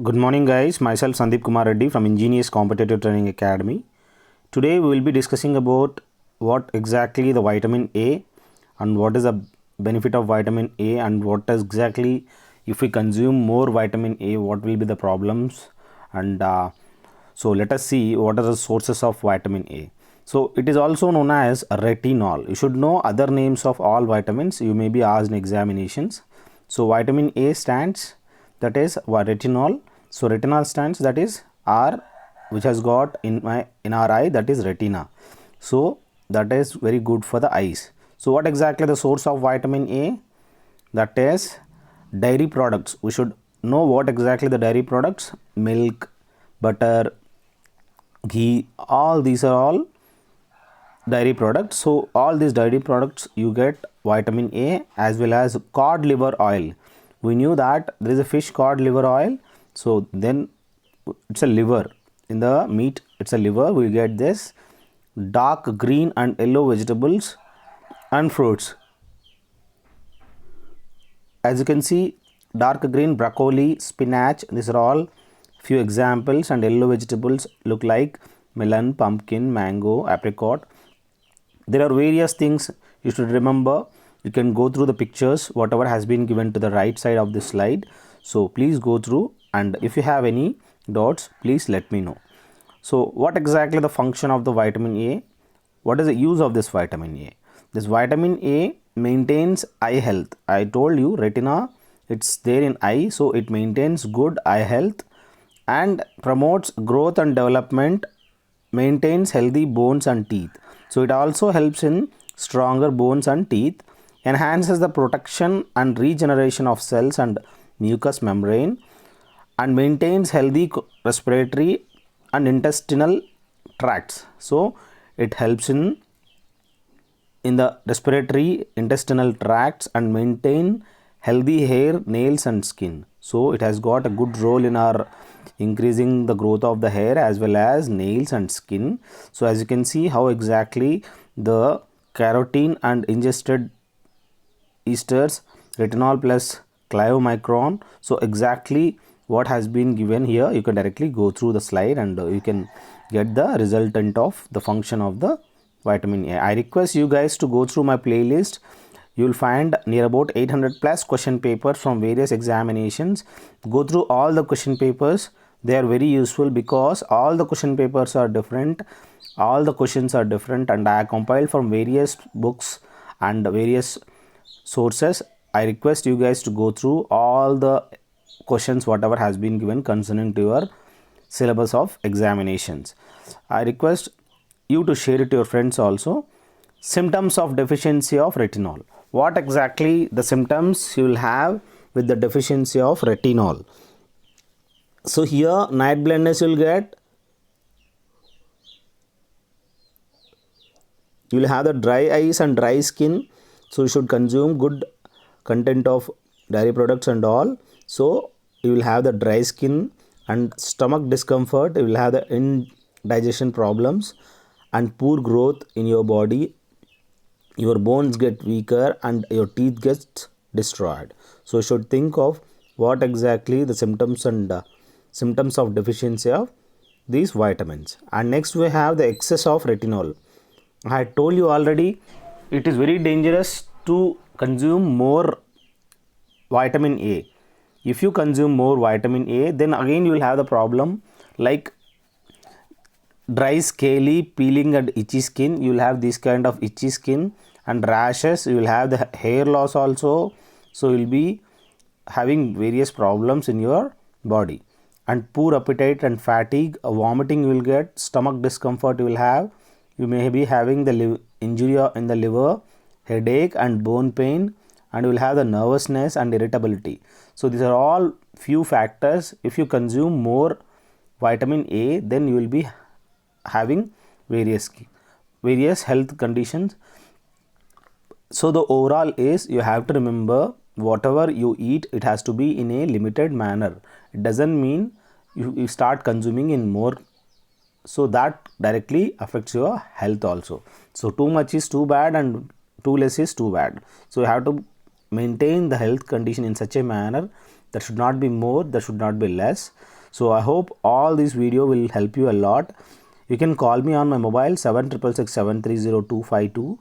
Good morning, guys. Myself Sandeep Kumar Reddy from Ingenious Competitive Training Academy. Today, we will be discussing about what exactly the vitamin A and what is the benefit of vitamin A and what is exactly if we consume more vitamin A, what will be the problems. And so, let us see what are the sources of vitamin A. So, it is also known as retinol. You should know other names of all vitamins. You may be asked in examinations. So, vitamin A stands, that is retinol. So retinol stands, that is R, which has got in our eye, that is retina. So that is very good for the eyes. So what exactly the source of vitamin A? That is dairy products. We should know what exactly the dairy products: milk, butter, ghee, all these are all dairy products. So all these dairy products you get vitamin A, as well as cod liver oil. We knew that there is a fish cod liver oil, so then it's a liver in the meat, it's a liver. We get this dark green and yellow vegetables and fruits. As you can see, dark green broccoli, spinach, these are all few examples, and yellow vegetables look like melon, pumpkin, mango, apricot. There are various things you should remember. You can go through the pictures whatever has been given to the right side of this slide. So please go through, and if you have any doubts, please let me know. So what exactly the function of the vitamin A? What is the use of this vitamin A? This vitamin A maintains eye health. I told you retina, it's there in eye, so it maintains good eye health and promotes growth and development, maintains healthy bones and teeth. So it also helps in stronger bones and teeth, enhances the protection and regeneration of cells and mucous membrane, and maintains healthy respiratory and intestinal tracts. So it helps in the respiratory, intestinal tracts, and maintain healthy hair, nails and skin. So it has got a good role in our increasing the growth of the hair as well as nails and skin. So as you can see how exactly the carotene and ingested esters, retinol plus chylomicron. So exactly what has been given here, you can directly go through the slide and you can get the resultant of the function of the vitamin A. I request you guys to go through my playlist. You will find near about 800 plus question papers from various examinations. Go through all the question papers. They are very useful because all the question papers are different, all the questions are different, and I compiled from various books and various sources. I request you guys to go through all the questions whatever has been given concerning to your syllabus of examinations. I request you to share it to your friends also. Symptoms of deficiency of retinol. What exactly the symptoms you will have with the deficiency of retinol? So here night blindness you will get. You will have the dry eyes and dry skin. So you should consume good content of dairy products and all. So you will have the dry skin and stomach discomfort. You will have the indigestion problems and poor growth in your body. Your bones get weaker and your teeth get destroyed. So you should think of what exactly the symptoms and symptoms of deficiency of these vitamins. And next we have the excess of retinol. I told you already, it is very dangerous to consume more vitamin A. If you consume more vitamin A, then again you will have the problem like dry, scaly, peeling and itchy skin. You will have this kind of itchy skin and rashes. You will have the hair loss also. So you will be having various problems in your body, and poor appetite and fatigue, vomiting you will get, stomach discomfort you will have. You may be having the injury in the liver, headache and bone pain, and you will have the nervousness and irritability. So these are all few factors. If you consume more vitamin A, then you will be having various health conditions. So the overall is, you have to remember whatever you eat, it has to be in a limited manner. It doesn't mean you start consuming in more, so that directly affects your health also. So too much is too bad and too less is too bad. So you have to maintain the health condition in such a manner There should not be more, there should not be less. So I hope all this video will help you a lot. You can call me on my mobile 7667302252,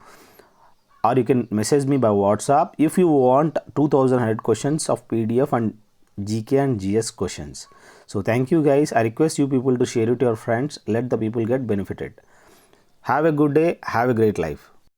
or you can message me by WhatsApp if you want 2100 questions of PDF and GK and GS questions. So thank you guys. I request you people to share it to your friends. Let the people get benefited. Have a good day. Have a great life.